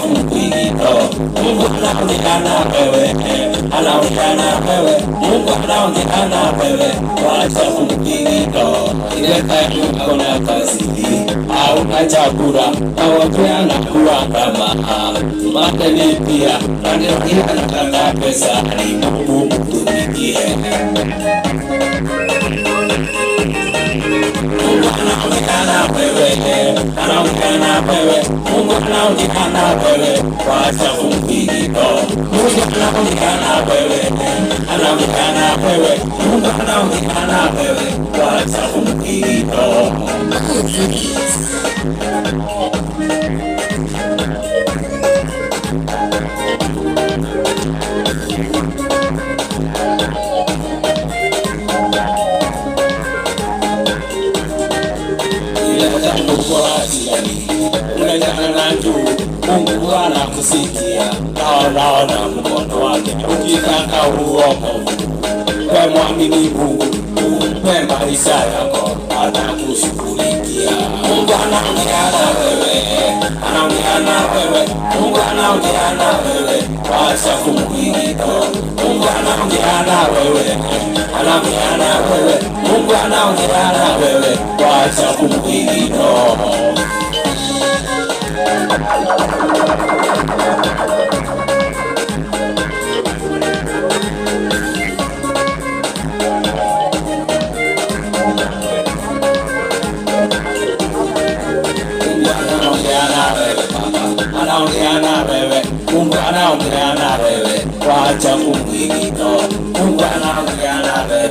Kumpigito, Mungu anaonekana wewe, anaonekana wewe, Mungu anaonekana wewe, wacha kumpigito, ileta kuna kazi, au kachakura, au kiana kuwa kama, madeni pia, ndio anataka pesa, ni Mungu mtumikie. Mungu anaonekana wewe, anaonekana wewe, Mungu anaonekana wewe, wacha kumpigito. Mungu anaonekana wewe, anaonekana wewe, Mungu anaonekana wewe, wacha kumpigito. Mungu anakusikia, naona mkono wake ukitaka uokovu. Wewe mwamini Mungu, wewe maisha yako atakushughulikia. Mungu anaonekana wewe, anaonekana wewe, Mungu anaonekana wewe, wacha kumpigito. Mungu anaonekana wewe, anaonekana wewe, Mungu anaonekana wewe, wacha kumpigito. Anaongeana wewe, Mungu anaongeana wewe, wacha kumpigito. Mungu anaongeana wewe,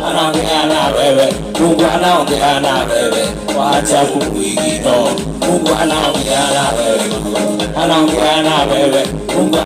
anaongeana wewe, Mungu anaongeana wewe, wacha kumpigito. Mungu anaongeana wewe, anaongeana wewe, Mungu